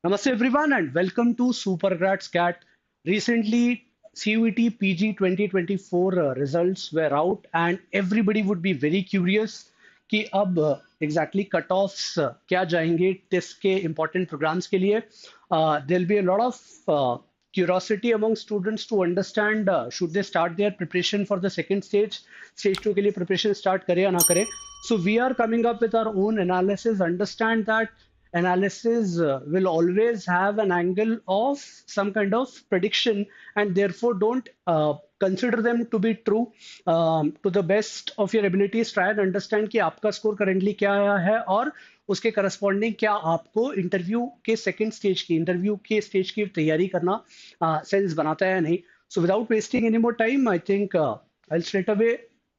Namaste everyone and welcome to SuperGrads CAT. Recently, CUET PG 2024 results were out and everybody would be very curious कि अब exactly cutoffs क्या जाएंगे test के important programs के लिए. There'll be a lot of curiosity among students to understand should they start their preparation for the second stage 2 के लिए preparation start करें या ना करें. So we are coming up with our own analysis, understand that analysis will always have an angle of some kind of prediction and therefore don't consider them to be true. To the best of your abilities try and understand कि आपका score currently क्या आया है और उसके corresponding क्या आपको interview के स्टेज की तैयारी करना सेंस बनाता है या नहीं. So without wasting any more time I think I straight away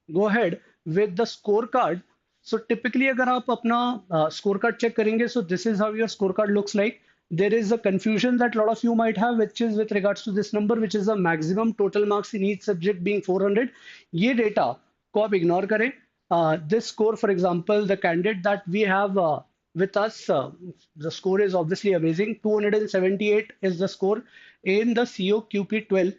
go ahead with the score card. So typically अगर आप अपना स्कोर कार्ड चेक करेंगे, so this is how your score card looks like. There is a confusion that a lot of you might have, which is with regards to this number, which is the maximum total marks in each subject being 400. ये data को आप ignore करें. This score, for example, the candidate that we have with us, the score is obviously amazing. 278 is the score in the COQP12,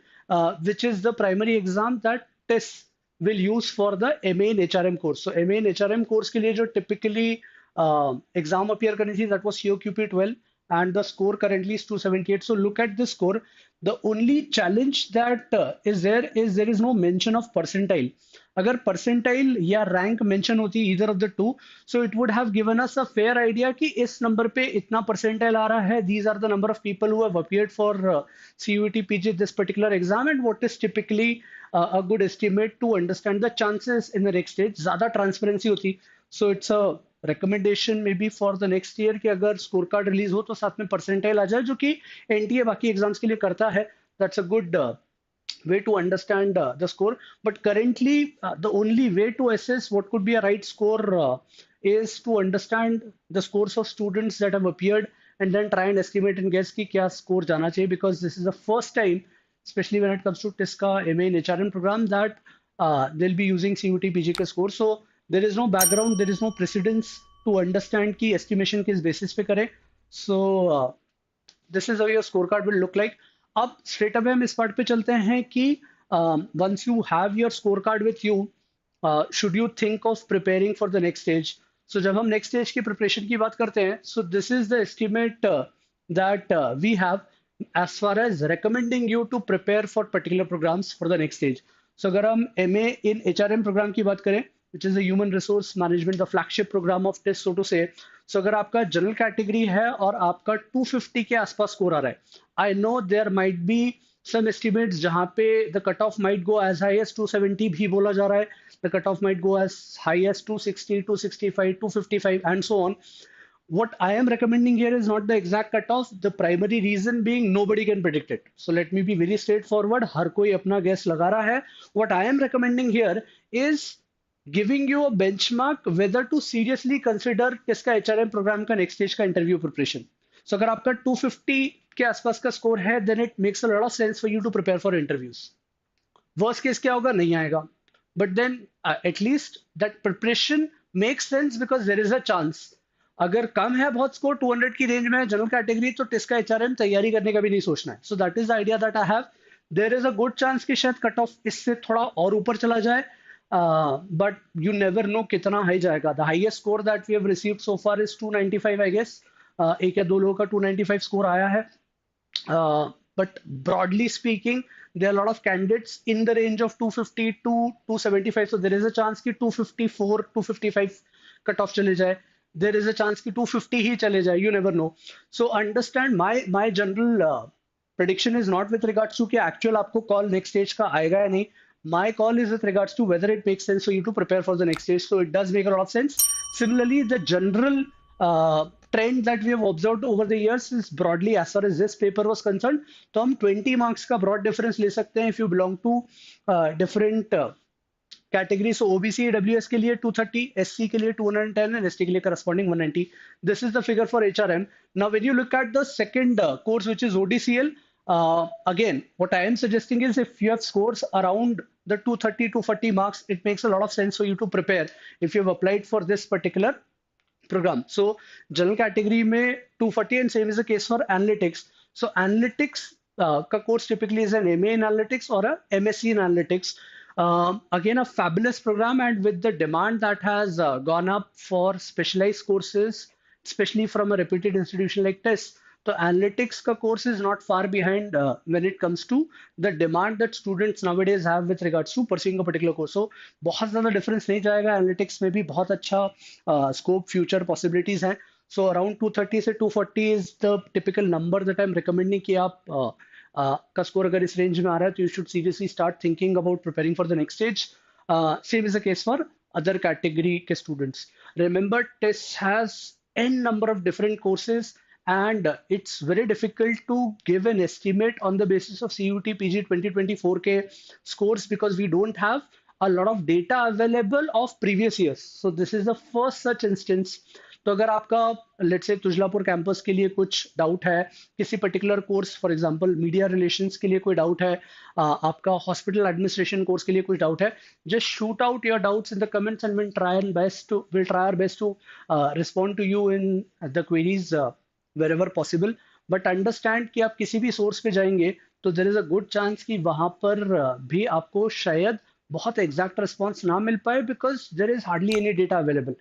which is the primary exam that TISS will use for the MA in HRM course. So MA in HRM course के लिए जो typically exam appear करनी थी, that was COQP12 and the score currently is 278. So look at this score. The only challenge that is there is no mention of percentile. अगर percentile या rank mention होती either of the two, so it would have given us a fair idea कि इस number पे इतना percentile आ रहा है. These are the number of people who have appeared for CUET PG this particular exam and what is typically a good estimate to understand the chances in the next stage. ज़्यादा transparency होती. So it's a recommendation maybe for the next year कि अगर score card release हो तो साथ में percentile आ जाए, जो कि एनटीए बाकी एग्जाम्स के लिए करता है. That's a good way to understand the score. But currently, the only way to assess what could be a right score is to understand the scores of students that have appeared and then try and estimate and guess कि क्या score जाना चाहिए, because this is the first time, especially when it comes to TISS का MA in HRM program, that they'll be using CUET PG का score. So there is no background, there is no precedence to understand कि estimation किस basis पे करें. So this is how your scorecard will look like. अब straight away हम इस part पे चलते हैं कि once you have your scorecard with you, should you think of preparing for the next stage? So जब हम next stage की preparation की बात करते हैं, so this is the estimate that we have as far as recommending you to prepare for particular programs for the next stage. So अगर हम MA in HRM program की बात करें, which is the human resource management, the flagship program of TISS, so to say. So अगर आपका general category है और आपका 250 के आसपास स्कोर आ रहा है, I know there might be some estimates जहाँ पे the cutoff might go as high as 270 भी बोला जा रहा है, the cutoff might go as high as 260, 265, 255 and so on. What I am recommending here is not the exact cutoff. The primary reason being nobody can predict it. So let me be very straightforward. हर कोई अपना guess लगा रहा है. What I am recommending here is giving you a benchmark whether to seriously consider किसका HRM program का next stage का interview preparation. So अगर आपका 250 के आसपास का score है, then it makes a lot of sense for you to prepare for interviews. Worst case क्या होगा, नहीं आएगा. But then at least that preparation makes sense because there is a chance. अगर कम है बहुत स्कोर 200 की रेंज में जनरल कैटेगरी, तो टिस का HRM तैयारी करने का भी नहीं सोचना है. So that is the idea that I have. There is a good chance कि शायद कट ऑफ इससे थोड़ा और ऊपर चला जाए, बट यू नेवर नो कितना हाई जाएगा. The highest score that we have received so far is 295 I guess. एक या दो लोगों का 295 स्कोर आया है. But broadly speaking, there are a lot of candidates in the range of 250 to 275. So there is a chance कि 254, 255 cut off चले जाए. There is a chance कि 250 ही चले जाए. You never know. So understand my general prediction is not with regards to कि actual आपको call next stage का आएगा या नहीं. My call is with regards to whether it makes sense for you to prepare for the next stage. So it does make a lot of sense. Similarly, the general trend that we have observed over the years is broadly as far as this paper was concerned. तो हम 20 marks का broad difference ले सकते हैं if you belong to different categories. So OBC EWS के लिए 230, SC के लिए 210 and ST के लिए corresponding 190. This is the figure for HRM. Now when you look at the second course, which is ODCL, again, what I am suggesting is if you have scores around the 230 to 40 marks, it makes a lot of sense for you to prepare if you have applied for this particular program. So general category में 240 and same is the case for analytics. So analytics का course typically is an MA in analytics or a MSc in analytics. Again, a fabulous program, and with the demand that has gone up for specialized courses, especially from a reputed institution like TISS. So analytics का course is not far behind when it comes to the demand that students nowadays have with regards to pursuing a particular course. So बहुत ज़्यादा difference नहीं जाएगा, analytics में भी बहुत अच्छा scope future possibilities हैं. So around 230 से 240 is the typical number that I'm recommending कि आप का score अगर इस range में आ रहा है तो you should seriously start thinking about preparing for the next stage. Same is the case for other category के students. Remember, TISS has n number of different courses, and it's very difficult to give an estimate on the basis of CUET PG 2024 के scores because we don't have a lot of data available of previous years. So this is the first such instance. तो अगर आपका let's say तुजलापुर campus के लिए कुछ doubt है, किसी particular course for example media relations के लिए कोई डाउट है, आपका हॉस्पिटल एडमिनिस्ट्रेशन कोर्स के लिए कुछ डाउट है, just shoot out your doubts in the comments and will try our best to respond to you in the queries wherever possible. But understand कि आप किसी भी सोर्स पे जाएंगे तो there is a good chance कि वहां पर भी आपको शायद बहुत एग्जैक्ट रिस्पॉन्स ना मिल पाए because there is hardly any data available.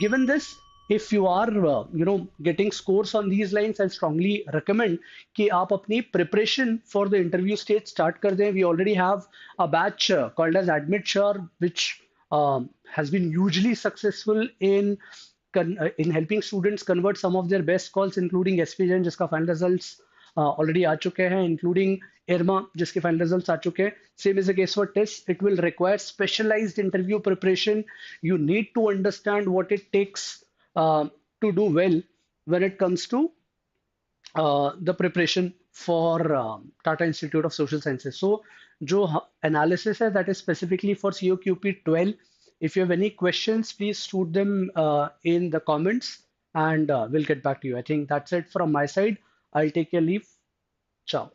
Given this, if you are getting scores on these lines, I strongly recommend कि आप अपनी preparation for the interview stage start कर दें. We already have a batch called as Admit Sure, which has been hugely successful in helping students convert some of their best calls, including SPGN जिसका final results already आ चुके हैं, including IRMA जिसके final results आ चुके हैं. Same is the case for TISS. It will require specialized interview preparation. You need to understand what it takes to do well when it comes to the preparation for Tata Institute of Social Sciences. So जो analysis है that is specifically for COQP 12. If you have any questions, please shoot them in the comments and we'll get back to you. I think that's it from my side. I'll take your leave. Ciao.